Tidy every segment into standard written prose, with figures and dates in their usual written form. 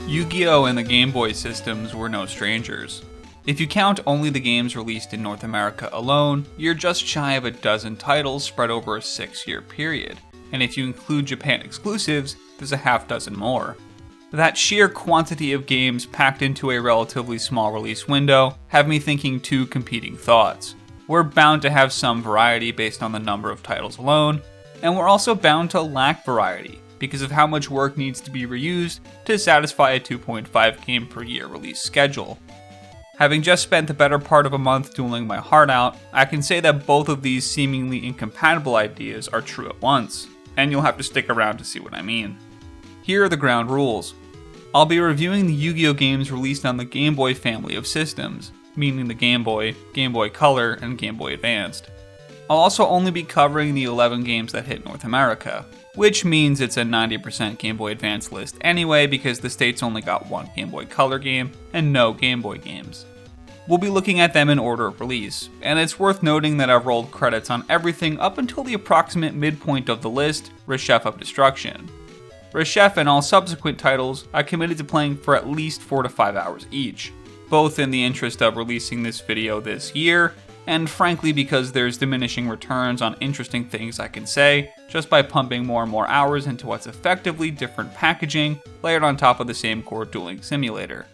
Yu-Gi-Oh! And the Game Boy systems were no strangers. If you count only the games released in North America alone, you're just shy of a dozen titles spread over a 6-year period, and if you include Japan exclusives, there's a half dozen more. That sheer quantity of games packed into a relatively small release window have me thinking two competing thoughts. We're bound to have some variety based on the number of titles alone, and we're also bound to lack variety because of how much work needs to be reused to satisfy a 2.5 game per year release schedule. Having just spent the better part of a month dueling my heart out, I can say that both of these seemingly incompatible ideas are true at once, and you'll have to stick around to see what I mean. Here are the ground rules. I'll be reviewing the Yu-Gi-Oh! Games released on the Game Boy family of systems, meaning the Game Boy, Game Boy Color, and Game Boy Advanced. I'll also only be covering the 11 games that hit North America, which means it's a 90% Game Boy Advance list anyway because the states only got one Game Boy Color game and no Game Boy games. We'll be looking at them in order of release, and it's worth noting that I've rolled credits on everything up until the approximate midpoint of the list, Reshef of Destruction. Reshef and all subsequent titles I committed to playing for at least 4 to 5 hours each, both in the interest of releasing this video this year, and frankly because there's diminishing returns on interesting things I can say just by pumping more and more hours into what's effectively different packaging layered on top of the same core dueling simulator.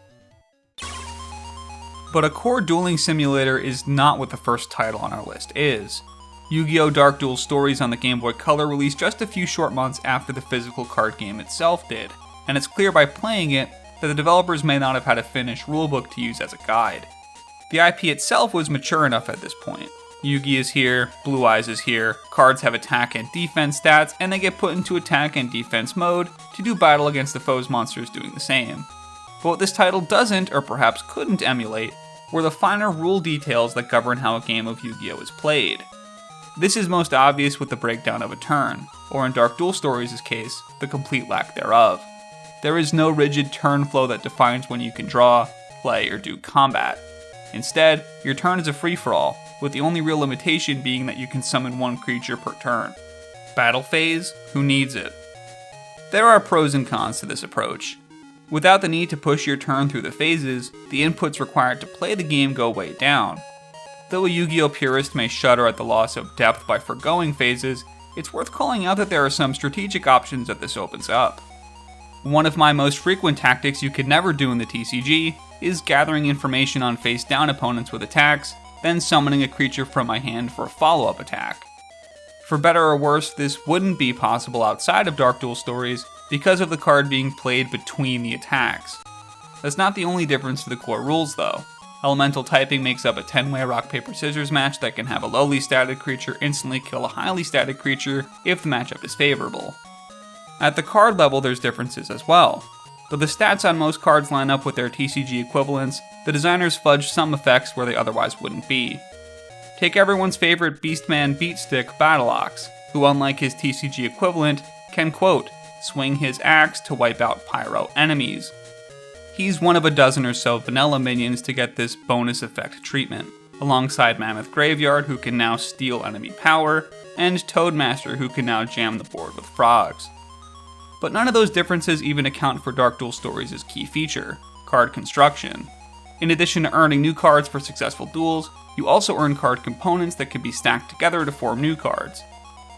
But a core dueling simulator is not what the first title on our list is. Yu-Gi-Oh! Dark Duel Stories on the Game Boy Color released just a few short months after the physical card game itself did, and it's clear by playing it that the developers may not have had a finished rulebook to use as a guide. The IP itself was mature enough at this point. Yugi is here, Blue Eyes is here, cards have attack and defense stats, and they get put into attack and defense mode to do battle against the foe's monsters doing the same. But what this title doesn't, or perhaps couldn't emulate, were the finer rule details that govern how a game of Yu-Gi-Oh! Is played. This is most obvious with the breakdown of a turn, or in Dark Duel Stories' case, the complete lack thereof. There is no rigid turn flow that defines when you can draw, play, or do combat. Instead, your turn is a free-for-all, with the only real limitation being that you can summon one creature per turn. Battle phase? Who needs it? There are pros and cons to this approach. Without the need to push your turn through the phases, the inputs required to play the game go way down. Though a Yu-Gi-Oh! Purist may shudder at the loss of depth by forgoing phases, it's worth calling out that there are some strategic options that this opens up. One of my most frequent tactics you could never do in the TCG is gathering information on face-down opponents with attacks, then summoning a creature from my hand for a follow-up attack. For better or worse, this wouldn't be possible outside of Dark Duel Stories because of the card being played between the attacks. That's not the only difference to the core rules though. Elemental typing makes up a 10-way rock paper scissors match that can have a lowly statted creature instantly kill a highly statted creature if the matchup is favorable. At the card level there's differences as well. Though the stats on most cards line up with their TCG equivalents, the designers fudge some effects where they otherwise wouldn't be. Take everyone's favorite Beastman Beatstick Battle Ox, who unlike his TCG equivalent, can quote, swing his axe to wipe out pyro enemies. He's one of a dozen or so vanilla minions to get this bonus effect treatment, alongside Mammoth Graveyard who can now steal enemy power, and Toadmaster who can now jam the board with frogs. But none of those differences even account for Dark Duel Stories' key feature, card construction. In addition to earning new cards for successful duels, you also earn card components that can be stacked together to form new cards.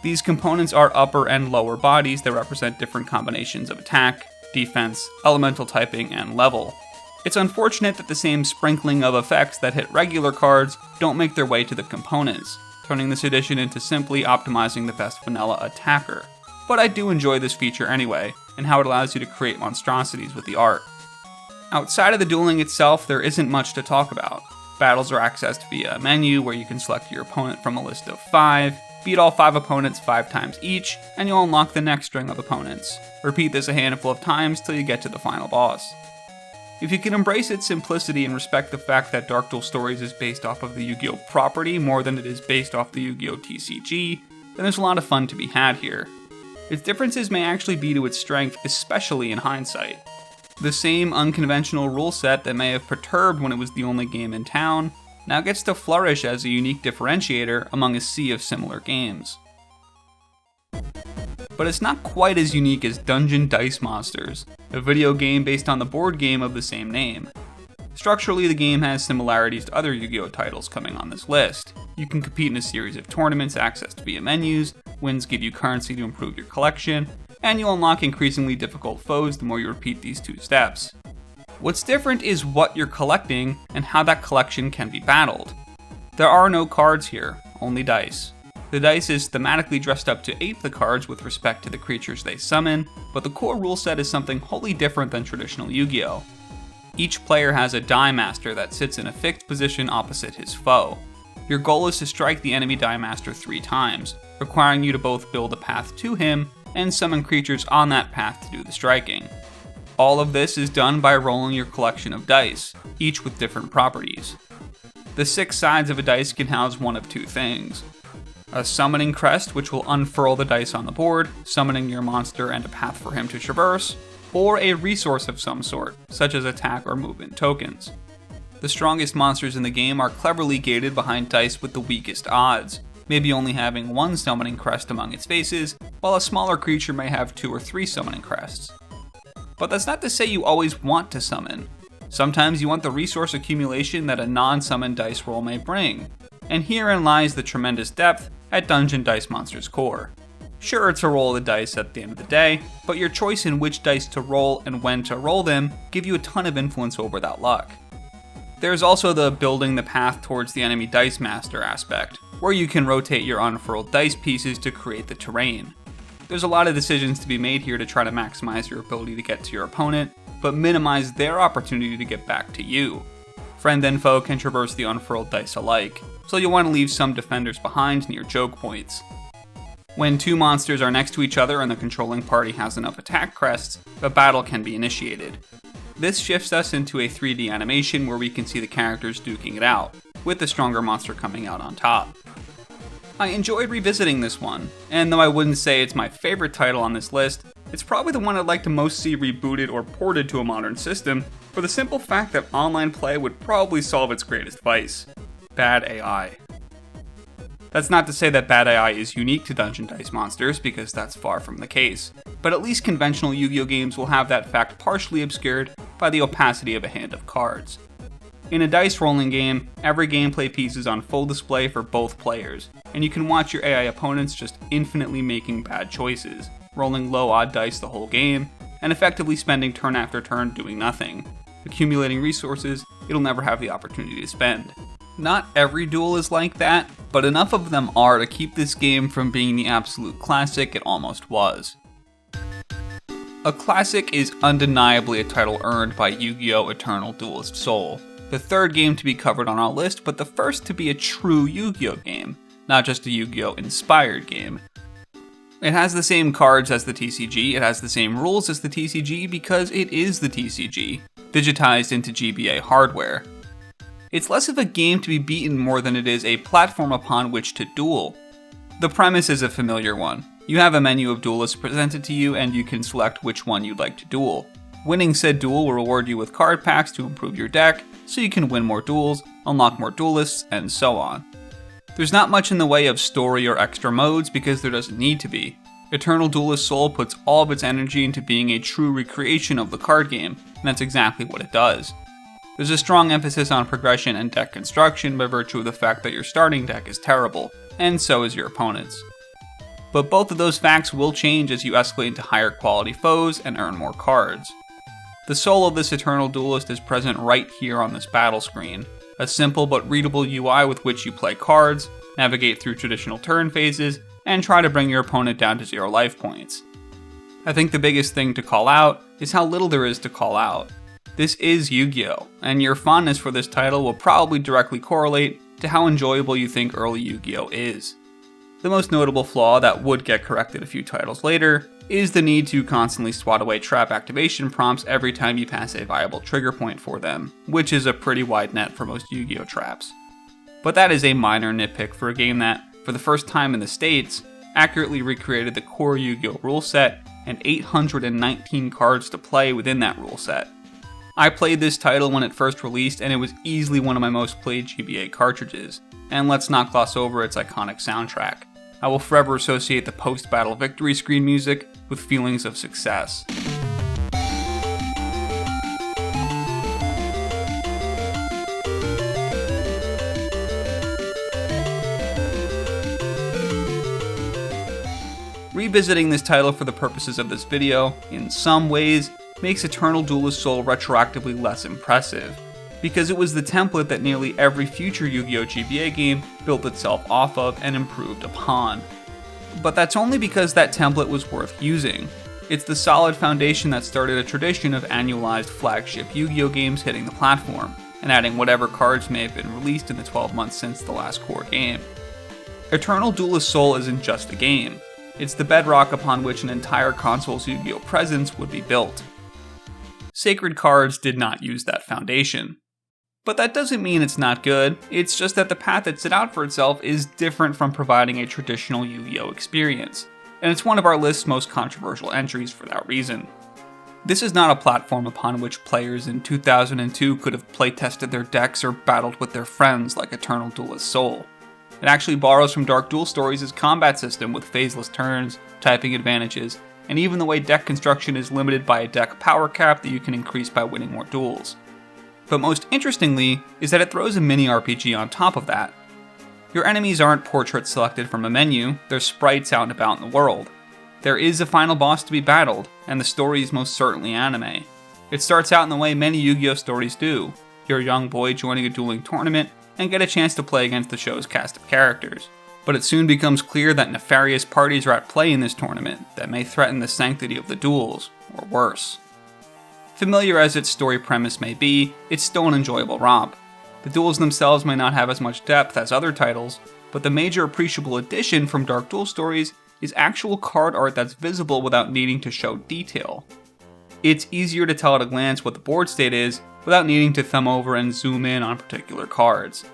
These components are upper and lower bodies that represent different combinations of attack, defense, elemental typing, and level. It's unfortunate that the same sprinkling of effects that hit regular cards don't make their way to the components, turning this edition into simply optimizing the best vanilla attacker. But I do enjoy this feature anyway, and how it allows you to create monstrosities with the art. Outside of the dueling itself, there isn't much to talk about. Battles are accessed via a menu where you can select your opponent from a list of 5, beat all 5 opponents 5 times each, and you'll unlock the next string of opponents. Repeat this a handful of times till you get to the final boss. If you can embrace its simplicity and respect the fact that Dark Duel Stories is based off of the Yu-Gi-Oh! Property more than it is based off the Yu-Gi-Oh! TCG, then there's a lot of fun to be had here. Its differences may actually be to its strength, especially in hindsight. The same unconventional rule set that may have perturbed when it was the only game in town now gets to flourish as a unique differentiator among a sea of similar games. but it's not quite as unique as Dungeon Dice Monsters, a video game based on the board game of the same name. Structurally, the game has similarities to other Yu-Gi-Oh! Titles coming on this list. You can compete in a series of tournaments accessed via menus, wins give you currency to improve your collection, and you'll unlock increasingly difficult foes the more you repeat these 2 steps. What's different is what you're collecting and how that collection can be battled. There are no cards here, only dice. The dice is thematically dressed up to ape the cards with respect to the creatures they summon, but the core rule set is something wholly different than traditional Yu-Gi-Oh! Each player has a die master that sits in a fixed position opposite his foe. Your goal is to strike the enemy die master 3 times, requiring you to both build a path to him and summon creatures on that path to do the striking. All of this is done by rolling your collection of dice, each with different properties. The 6 sides of a dice can house one of 2 things. A summoning crest, which will unfurl the dice on the board, summoning your monster and a path for him to traverse, or a resource of some sort, such as attack or movement tokens. The strongest monsters in the game are cleverly gated behind dice with the weakest odds, maybe only having 1 summoning crest among its faces, while a smaller creature may have 2 or 3 summoning crests. But that's not to say you always want to summon. Sometimes you want the resource accumulation that a non-summon dice roll may bring, and herein lies the tremendous depth at Dungeon Dice Monsters' core. Sure, it's a roll of the dice at the end of the day, but your choice in which dice to roll and when to roll them give you a ton of influence over that luck. There's also the building the path towards the enemy dice master aspect, where you can rotate your unfurled dice pieces to create the terrain. There's a lot of decisions to be made here to try to maximize your ability to get to your opponent, but minimize their opportunity to get back to you. Friend and foe can traverse the unfurled dice alike, so you'll want to leave some defenders behind near choke points. When 2 monsters are next to each other and the controlling party has enough attack crests, a battle can be initiated. This shifts us into a 3D animation where we can see the characters duking it out, with the stronger monster coming out on top. I enjoyed revisiting this one, and though I wouldn't say it's my favorite title on this list, it's probably the one I'd like to most see rebooted or ported to a modern system, for the simple fact that online play would probably solve its greatest vice: bad AI. That's not to say that bad AI is unique to Dungeon Dice Monsters, because that's far from the case, but at least conventional Yu-Gi-Oh! Games will have that fact partially obscured by the opacity of a hand of cards. In a dice rolling game, every gameplay piece is on full display for both players, and you can watch your AI opponents just infinitely making bad choices, rolling low odd dice the whole game, and effectively spending turn after turn doing nothing, accumulating resources it'll never have the opportunity to spend. Not every duel is like that, but enough of them are to keep this game from being the absolute classic it almost was. A classic is undeniably a title earned by Yu-Gi-Oh! Eternal Duelist Soul, the 3rd game to be covered on our list, but the first to be a true Yu-Gi-Oh! Game, not just a Yu-Gi-Oh! Inspired game. It has the same cards as the TCG, it has the same rules as the TCG because it is the TCG, digitized into GBA hardware. It's less of a game to be beaten more than it is a platform upon which to duel. The premise is a familiar one. You have a menu of duelists presented to you and you can select which one you'd like to duel. Winning said duel will reward you with card packs to improve your deck, so you can win more duels, unlock more duelists, and so on. There's not much in the way of story or extra modes because there doesn't need to be. Eternal Duelist Soul puts all of its energy into being a true recreation of the card game, and that's exactly what it does. There's a strong emphasis on progression and deck construction by virtue of the fact that your starting deck is terrible, and so is your opponent's. But both of those facts will change as you escalate into higher quality foes and earn more cards. The soul of this Eternal Duelist is present right here on this battle screen, a simple but readable UI with which you play cards, navigate through traditional turn phases, and try to bring your opponent down to 0 life points. I think the biggest thing to call out is how little there is to call out. This is Yu-Gi-Oh! And your fondness for this title will probably directly correlate to how enjoyable you think early Yu-Gi-Oh! Is. The most notable flaw that would get corrected a few titles later is the need to constantly swat away trap activation prompts every time you pass a viable trigger point for them, which is a pretty wide net for most Yu-Gi-Oh! Traps. But that is a minor nitpick for a game that, for the first time in the States, accurately recreated the core Yu-Gi-Oh! Rule set and 819 cards to play within that rule set. I played this title when it first released and it was easily one of my most played GBA cartridges, and let's not gloss over its iconic soundtrack. I will forever associate the post-battle victory screen music with feelings of success. Revisiting this title for the purposes of this video, in some ways, makes Eternal Duelist Soul retroactively less impressive, because it was the template that nearly every future Yu-Gi-Oh! GBA game built itself off of and improved upon. But that's only because that template was worth using. It's the solid foundation that started a tradition of annualized flagship Yu-Gi-Oh! Games hitting the platform, and adding whatever cards may have been released in the 12 months since the last core game. Eternal Duelist Soul isn't just a game. It's the bedrock upon which an entire console's Yu-Gi-Oh! Presence would be built. Sacred Cards did not use that foundation. But that doesn't mean it's not good, it's just that the path it set out for itself is different from providing a traditional Yu-Gi-Oh! Experience, and it's one of our list's most controversial entries for that reason. This is not a platform upon which players in 2002 could have playtested their decks or battled with their friends like Eternal Duelist Soul. It actually borrows from Dark Duel Stories' combat system with phaseless turns, typing advantages, and even the way deck construction is limited by a deck power cap that you can increase by winning more duels. But most interestingly is that it throws a mini RPG on top of that. Your enemies aren't portraits selected from a menu, they're sprites out and about in the world. There is a final boss to be battled, and the story is most certainly anime. It starts out in the way many Yu-Gi-Oh! Stories do. You're a young boy joining a dueling tournament, and get a chance to play against the show's cast of characters. But it soon becomes clear that nefarious parties are at play in this tournament that may threaten the sanctity of the duels, or worse. Familiar as its story premise may be, it's still an enjoyable romp. The duels themselves may not have as much depth as other titles, but the major appreciable addition from Dark Duel Stories is actual card art that's visible without needing to show detail. It's easier to tell at a glance what the board state is without needing to thumb over and zoom in on particular cards.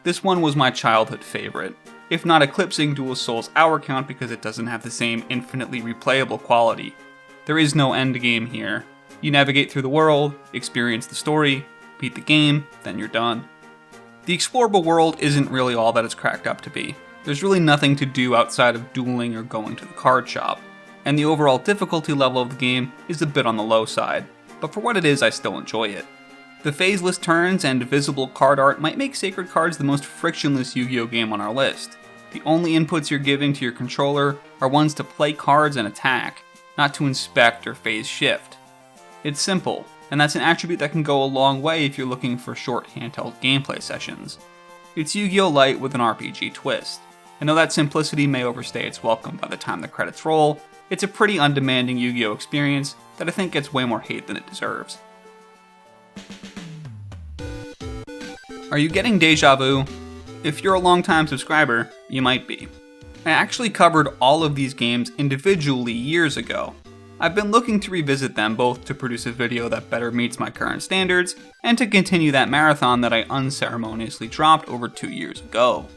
This one was my childhood favorite, if not eclipsing Duelist Soul's hour count because it doesn't have the same infinitely replayable quality. There is no end game here. You navigate through the world, experience the story, beat the game, then you're done. The explorable world isn't really all that it's cracked up to be. There's really nothing to do outside of dueling or going to the card shop, and the overall difficulty level of the game is a bit on the low side, but for what it is I still enjoy it. The phaseless turns and visible card art might make Sacred Cards the most frictionless Yu-Gi-Oh! Game on our list. The only inputs you're giving to your controller are ones to play cards and attack, not to inspect or phase shift. It's simple, and that's an attribute that can go a long way if you're looking for short handheld gameplay sessions. It's Yu-Gi-Oh! Light with an RPG twist. And though that simplicity may overstay its welcome by the time the credits roll, it's a pretty undemanding Yu-Gi-Oh! Experience that I think gets way more hate than it deserves. Are you getting deja vu? If you're a long-time subscriber, you might be. I actually covered all of these games individually years ago. I've been looking to revisit them both to produce a video that better meets my current standards, and to continue that marathon that I unceremoniously dropped over 2 years ago.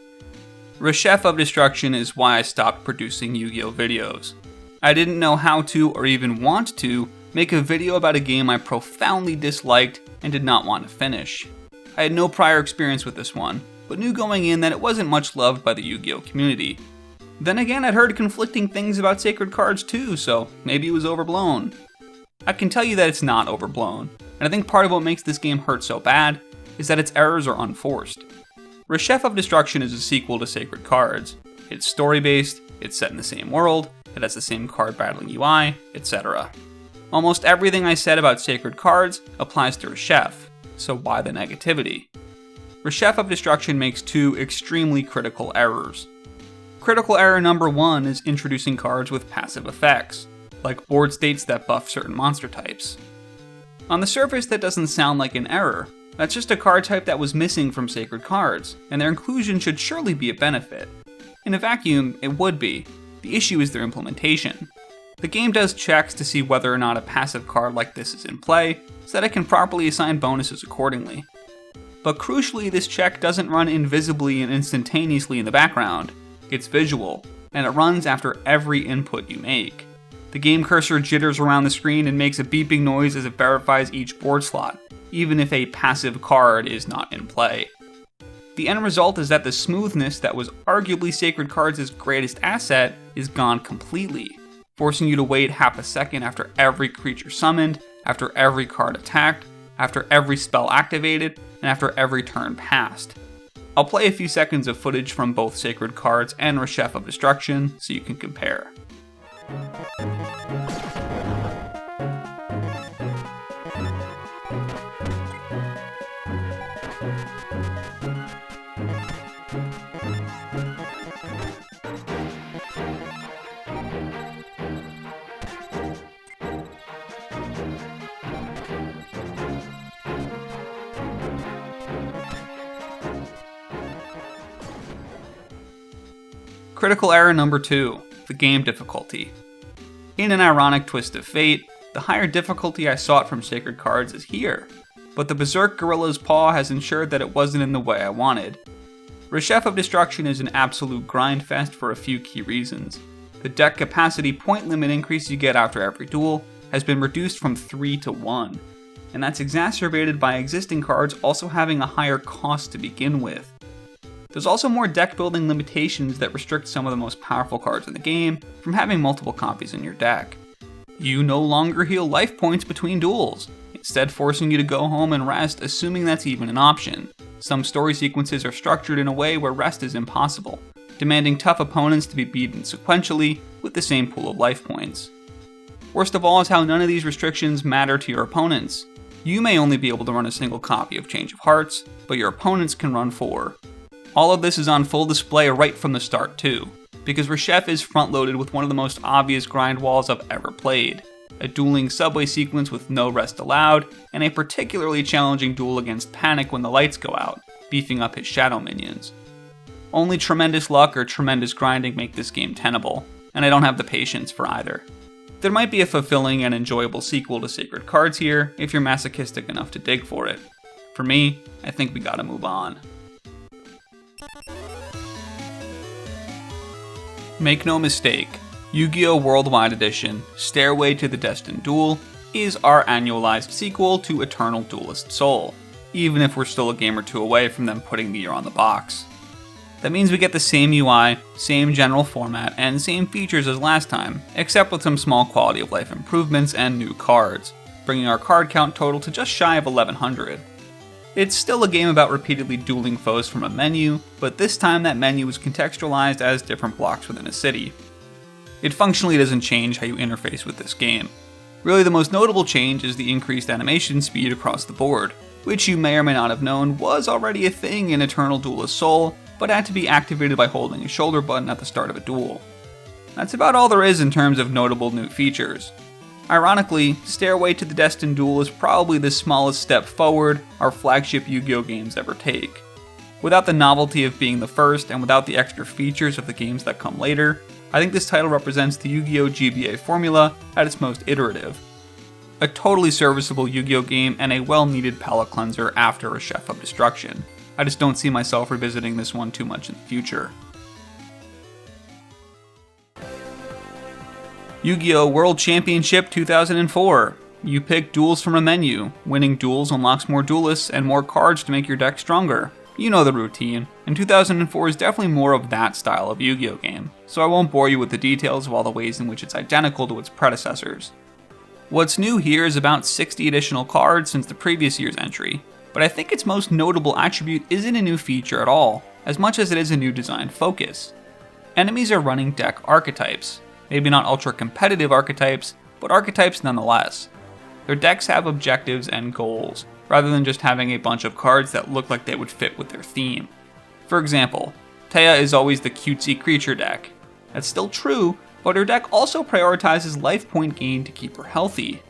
Reshef of Destruction is why I stopped producing Yu-Gi-Oh! Videos. I didn't know how to, or even want to, make a video about a game I profoundly disliked and did not want to finish. I had no prior experience with this one, but knew going in that it wasn't much loved by the Yu-Gi-Oh! Community. Then again, I'd heard conflicting things about Sacred Cards too, so maybe it was overblown. I can tell you that it's not overblown, and I think part of what makes this game hurt so bad is that its errors are unforced. Reshef of Destruction is a sequel to Sacred Cards. It's story-based, it's set in the same world, it has the same card battling UI, etc. Almost everything I said about Sacred Cards applies to Reshef, so why the negativity? Reshef of Destruction makes two extremely critical errors. Critical error number 1 is introducing cards with passive effects, like board states that buff certain monster types. On the surface, that doesn't sound like an error. That's just a card type that was missing from Sacred Cards, and their inclusion should surely be a benefit. In a vacuum, it would be. The issue is their implementation. The game does checks to see whether or not a passive card like this is in play, so that it can properly assign bonuses accordingly. But crucially, this check doesn't run invisibly and instantaneously in the background. It's visual, and it runs after every input you make. The game cursor jitters around the screen and makes a beeping noise as it verifies each board slot, even if a passive card is not in play. The end result is that the smoothness that was arguably Sacred Cards' greatest asset is gone completely, forcing you to wait half a second after every creature summoned, after every card attacked, after every spell activated, and after every turn passed. I'll play a few seconds of footage from both Sacred Cards and Reshef of Destruction so you can compare. Critical error number 2, the game difficulty. In an ironic twist of fate, the higher difficulty I sought from Sacred Cards is here, but the Berserk Gorilla's paw has ensured that it wasn't in the way I wanted. Reshef of Destruction is an absolute grind fest for a few key reasons. The deck capacity point limit increase you get after every duel has been reduced from 3 to 1, and that's exacerbated by existing cards also having a higher cost to begin with. There's also more deck building limitations that restrict some of the most powerful cards in the game from having multiple copies in your deck. You no longer heal life points between duels, instead forcing you to go home and rest, assuming that's even an option. Some story sequences are structured in a way where rest is impossible, demanding tough opponents to be beaten sequentially with the same pool of life points. Worst of all is how none of these restrictions matter to your opponents. You may only be able to run a single copy of Change of Hearts, but your opponents can run 4. All of this is on full display right from the start too, because Reshef is front-loaded with one of the most obvious grind walls I've ever played, a dueling subway sequence with no rest allowed, and a particularly challenging duel against Panic when the lights go out, beefing up his shadow minions. Only tremendous luck or tremendous grinding make this game tenable, and I don't have the patience for either. There might be a fulfilling and enjoyable sequel to Sacred Cards here if you're masochistic enough to dig for it. For me, I think we gotta move on. Make no mistake, Yu-Gi-Oh! Worldwide Edition, Stairway to the Destined Duel, is our annualized sequel to Eternal Duelist Soul, even if we're still a game or two away from them putting the year on the box. That means we get the same UI, same general format, and same features as last time, except with some small quality of life improvements and new cards, bringing our card count total to just shy of 1100. It's still a game about repeatedly dueling foes from a menu, but this time that menu is contextualized as different blocks within a city. It functionally doesn't change how you interface with this game. Really, the most notable change is the increased animation speed across the board, which you may or may not have known was already a thing in Eternal Duelist Soul, but had to be activated by holding a shoulder button at the start of a duel. That's about all there is in terms of notable new features. Ironically, Stairway to the Destined Duel is probably the smallest step forward our flagship Yu-Gi-Oh! Games ever take. Without the novelty of being the first, and without the extra features of the games that come later, I think this title represents the Yu-Gi-Oh! GBA formula at its most iterative. A totally serviceable Yu-Gi-Oh! Game and a well-needed palate cleanser after Reshef of Destruction. I just don't see myself revisiting this one too much in the future. Yu-Gi-Oh! World Championship 2004. You pick duels from a menu. Winning duels unlocks more duelists and more cards to make your deck stronger. You know the routine, and 2004 is definitely more of that style of Yu-Gi-Oh! Game, so I won't bore you with the details of all the ways in which it's identical to its predecessors. What's new here is about 60 additional cards since the previous year's entry, but I think its most notable attribute isn't a new feature at all, as much as it is a new design focus. Enemies are running deck archetypes. Maybe not ultra-competitive archetypes, but archetypes nonetheless. Their decks have objectives and goals, rather than just having a bunch of cards that look like they would fit with their theme. For example, Taya is always the cutesy creature deck. That's still true, but her deck also prioritizes life point gain to keep her healthy.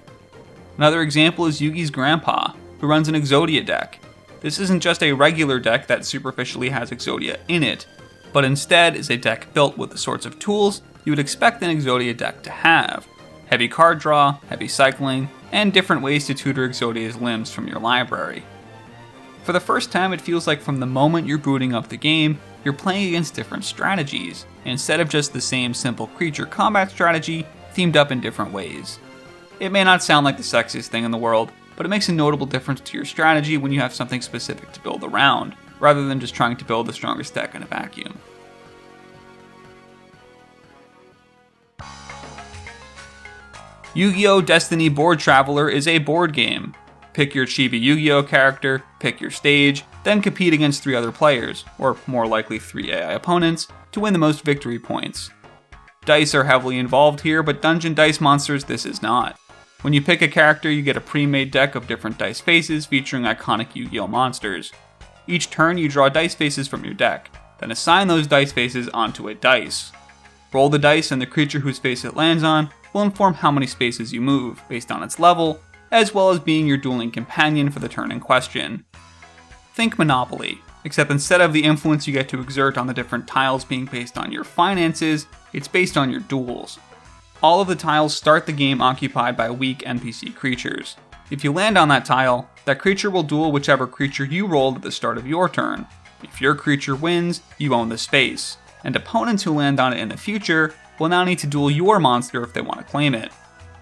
Another example is Yugi's grandpa, who runs an Exodia deck. This isn't just a regular deck that superficially has Exodia in it, but instead is a deck built with the sorts of tools you would expect an Exodia deck to have. Heavy card draw, heavy cycling, and different ways to tutor Exodia's limbs from your library. For the first time, it feels like from the moment you're booting up the game, you're playing against different strategies, instead of just the same simple creature combat strategy, themed up in different ways. It may not sound like the sexiest thing in the world, but it makes a notable difference to your strategy when you have something specific to build around, rather than just trying to build the strongest deck in a vacuum. Yu-Gi-Oh! Destiny Board Traveler is a board game. Pick your Chibi Yu-Gi-Oh! Character, pick your stage, then compete against 3 other players, or more likely 3 AI opponents, to win the most victory points. Dice are heavily involved here, but Dungeon Dice Monsters this is not. When you pick a character, you get a pre-made deck of different dice faces featuring iconic Yu-Gi-Oh! Monsters. Each turn you draw dice faces from your deck, then assign those dice faces onto a dice. Roll the dice and the creature whose face it lands on will inform how many spaces you move, based on its level, as well as being your dueling companion for the turn in question. Think Monopoly, except instead of the influence you get to exert on the different tiles being based on your finances, it's based on your duels. All of the tiles start the game occupied by weak NPC creatures. If you land on that tile, that creature will duel whichever creature you rolled at the start of your turn. If your creature wins, you own the space, and opponents who land on it in the future will now need to duel your monster if they want to claim it.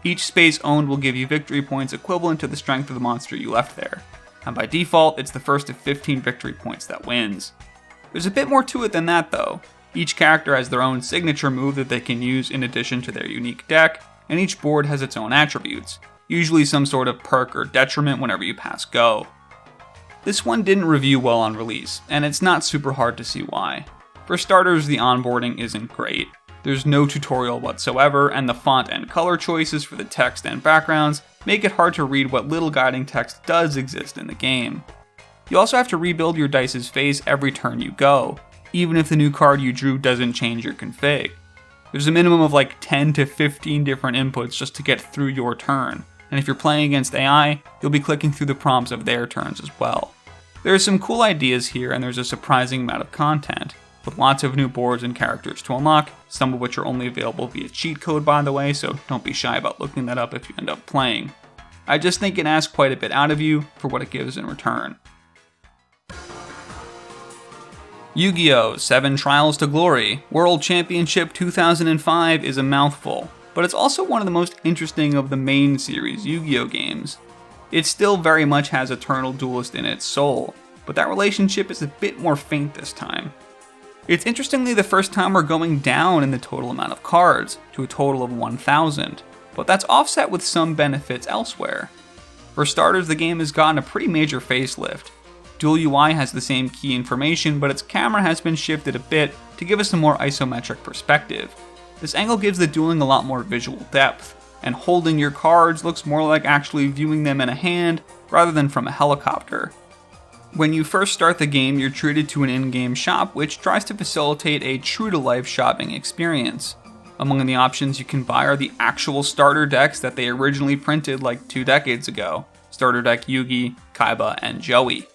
Each space owned will give you victory points equivalent to the strength of the monster you left there, and by default, it's the first of 15 victory points that wins. There's a bit more to it than that though. Each character has their own signature move that they can use in addition to their unique deck, and each board has its own attributes, usually some sort of perk or detriment whenever you pass go. This one didn't review well on release, and it's not super hard to see why. For starters, the onboarding isn't great. There's no tutorial whatsoever, and the font and color choices for the text and backgrounds make it hard to read what little guiding text does exist in the game. You also have to rebuild your dice's face every turn you go, even if the new card you drew doesn't change your config. There's a minimum of like 10 to 15 different inputs just to get through your turn, and if you're playing against AI, you'll be clicking through the prompts of their turns as well. There are some cool ideas here, and there's a surprising amount of content, with lots of new boards and characters to unlock, some of which are only available via cheat code by the way, so don't be shy about looking that up if you end up playing. I just think it asks quite a bit out of you for what it gives in return. Yu-Gi-Oh! 7 Trials to Glory World Championship 2005 is a mouthful, but it's also one of the most interesting of the main series Yu-Gi-Oh! Games. It still very much has Eternal Duelist in its soul, but that relationship is a bit more faint this time. It's interestingly the first time we're going down in the total amount of cards, to a total of 1,000, but that's offset with some benefits elsewhere. For starters, the game has gotten a pretty major facelift. Dual UI has the same key information, but its camera has been shifted a bit to give us a more isometric perspective. This angle gives the dueling a lot more visual depth, and holding your cards looks more like actually viewing them in a hand rather than from a helicopter. When you first start the game, you're treated to an in-game shop which tries to facilitate a true-to-life shopping experience. Among the options you can buy are the actual starter decks that they originally printed like 2 decades ago, Starter Deck Yugi, Kaiba, and Joey.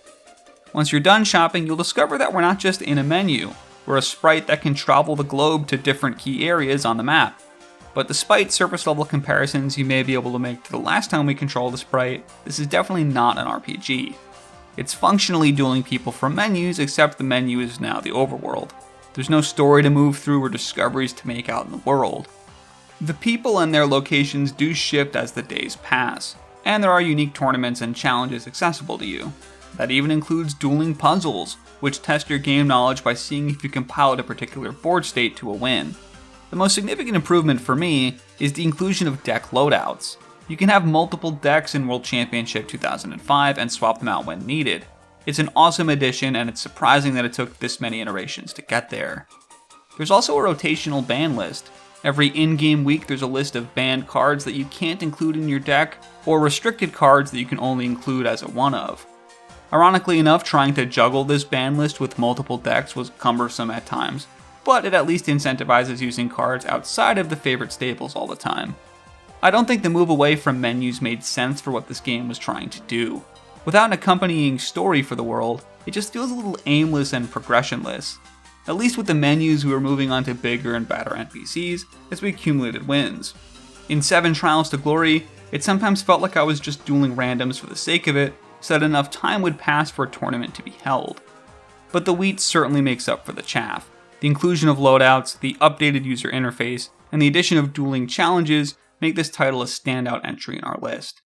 Once you're done shopping, you'll discover that we're not just in a menu, we're a sprite that can travel the globe to different key areas on the map. But despite surface level comparisons you may be able to make to the last time we controlled a sprite, this is definitely not an RPG. It's functionally dueling people from menus, except the menu is now the overworld. There's no story to move through or discoveries to make out in the world. The people and their locations do shift as the days pass, and there are unique tournaments and challenges accessible to you. That even includes dueling puzzles, which test your game knowledge by seeing if you can pilot a particular board state to a win. The most significant improvement for me is the inclusion of deck loadouts. You can have multiple decks in World Championship 2005 and swap them out when needed. It's an awesome addition, and it's surprising that it took this many iterations to get there. There's also a rotational ban list. Every in-game week there's a list of banned cards that you can't include in your deck, or restricted cards that you can only include as a one-of. Ironically enough, trying to juggle this ban list with multiple decks was cumbersome at times, but it at least incentivizes using cards outside of the favorite staples all the time. I don't think the move away from menus made sense for what this game was trying to do. Without an accompanying story for the world, it just feels a little aimless and progressionless. At least with the menus, we were moving on to bigger and badder NPCs as we accumulated wins. In 7 Trials to Glory, it sometimes felt like I was just dueling randoms for the sake of it, so that enough time would pass for a tournament to be held. But the wheat certainly makes up for the chaff. The inclusion of loadouts, the updated user interface, and the addition of dueling challenges make this title a standout entry in our list.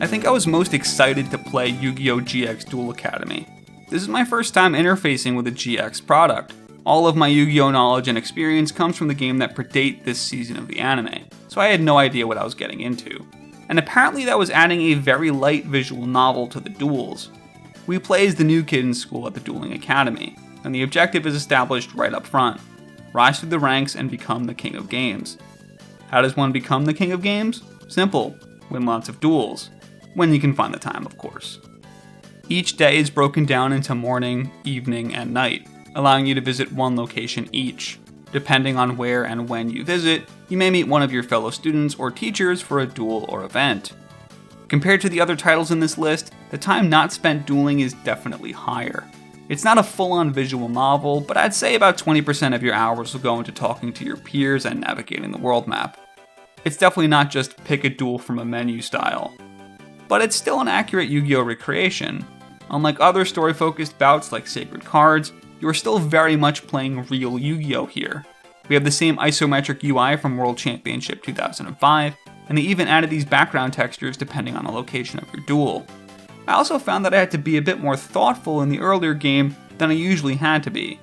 I think I was most excited to play Yu-Gi-Oh! GX Duel Academy. This is my first time interfacing with a GX product. All of my Yu-Gi-Oh! Knowledge and experience comes from the game that predate this season of the anime, so I had no idea what I was getting into. And apparently that was adding a very light visual novel to the duels. We play as the new kid in school at the Dueling Academy, and the objective is established right up front. Rise through the ranks and become the king of games. How does one become the king of games? Simple. Win lots of duels. When you can find the time, of course. Each day is broken down into morning, evening, and night, allowing you to visit one location each. Depending on where and when you visit, you may meet one of your fellow students or teachers for a duel or event. Compared to the other titles in this list, the time not spent dueling is definitely higher. It's not a full-on visual novel, but I'd say about 20% of your hours will go into talking to your peers and navigating the world map. It's definitely not just pick a duel from a menu style. But it's still an accurate Yu-Gi-Oh! Recreation. Unlike other story-focused bouts like Sacred Cards, you are still very much playing real Yu-Gi-Oh! Here. We have the same isometric UI from World Championship 2005, and they even added these background textures depending on the location of your duel. I also found that I had to be a bit more thoughtful in the earlier game than I usually had to be.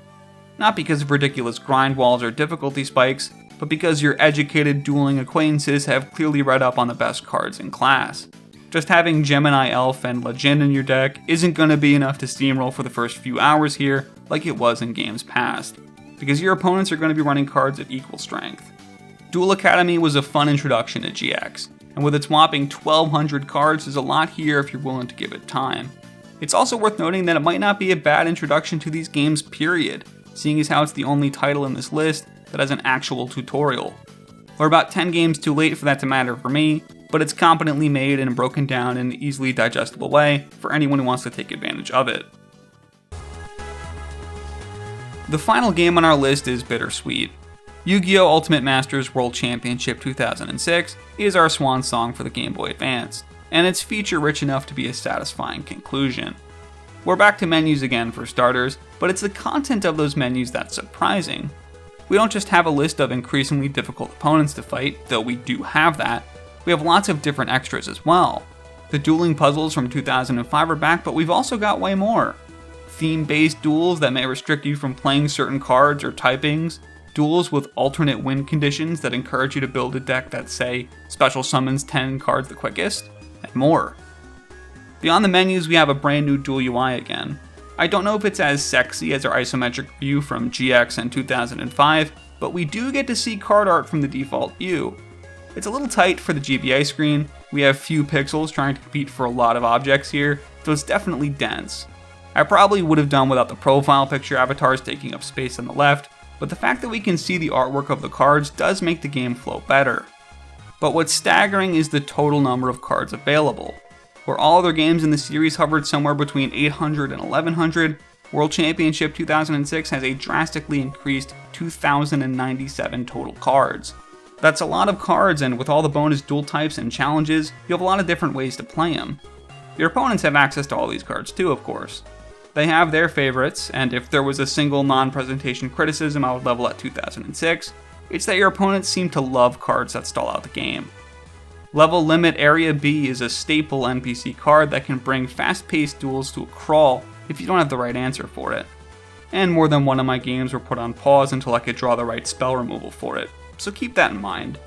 Not because of ridiculous grind walls or difficulty spikes, but because your educated dueling acquaintances have clearly read up on the best cards in class. Just having Gemini Elf and Legend in your deck isn't going to be enough to steamroll for the first few hours here like it was in games past, because your opponents are going to be running cards of equal strength. Duel Academy was a fun introduction to GX, and with its whopping 1,200 cards, there's a lot here if you're willing to give it time. It's also worth noting that it might not be a bad introduction to these games period, seeing as how it's the only title in this list that has an actual tutorial. We're about 10 games too late for that to matter for me, but it's competently made and broken down in an easily digestible way for anyone who wants to take advantage of it. The final game on our list is bittersweet. Yu-Gi-Oh! Ultimate Masters World Championship 2006 is our swan song for the Game Boy Advance, and it's feature-rich enough to be a satisfying conclusion. We're back to menus again for starters, but it's the content of those menus that's surprising. We don't just have a list of increasingly difficult opponents to fight, though we do have that. We have lots of different extras as well. The dueling puzzles from 2005 are back, but we've also got way more. Theme-based duels that may restrict you from playing certain cards or typings, duels with alternate win conditions that encourage you to build a deck that, say, special summons 10 cards the quickest, and more. Beyond the menus, we have a brand new duel UI again. I don't know if it's as sexy as our isometric view from GX and 2005, but we do get to see card art from the default view. It's a little tight for the GBA screen, we have few pixels trying to compete for a lot of objects here, so it's definitely dense. I probably would have done without the profile picture avatars taking up space on the left, but the fact that we can see the artwork of the cards does make the game flow better. But what's staggering is the total number of cards available. Where all other games in the series hovered somewhere between 800 and 1100, World Championship 2006 has a drastically increased 2,097 total cards. That's a lot of cards, and with all the bonus duel types and challenges, you have a lot of different ways to play them. Your opponents have access to all these cards too, of course. They have their favorites, and if there was a single non-presentation criticism I would level at 2006, it's that your opponents seem to love cards that stall out the game. Level Limit Area B is a staple NPC card that can bring fast-paced duels to a crawl if you don't have the right answer for it. And more than one of my games were put on pause until I could draw the right spell removal for it, so keep that in mind.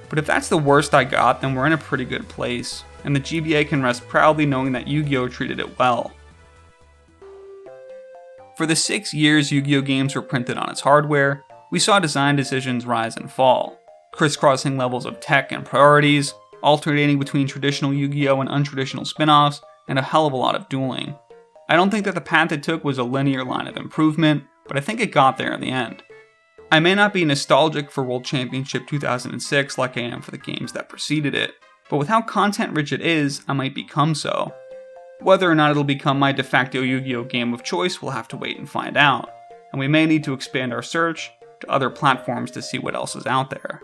But if that's the worst I got, then we're in a pretty good place, and the GBA can rest proudly knowing that Yu-Gi-Oh! Treated it well. For the 6 years Yu-Gi-Oh! Games were printed on its hardware, we saw design decisions rise and fall, crisscrossing levels of tech and priorities, alternating between traditional Yu-Gi-Oh! And untraditional spin-offs, and a hell of a lot of dueling. I don't think that the path it took was a linear line of improvement, but I think it got there in the end. I may not be nostalgic for World Championship 2006 like I am for the games that preceded it, but with how content-rich it is, I might become so. Whether or not it'll become my de facto Yu-Gi-Oh! Game of choice, we'll have to wait and find out, and we may need to expand our search to other platforms to see what else is out there.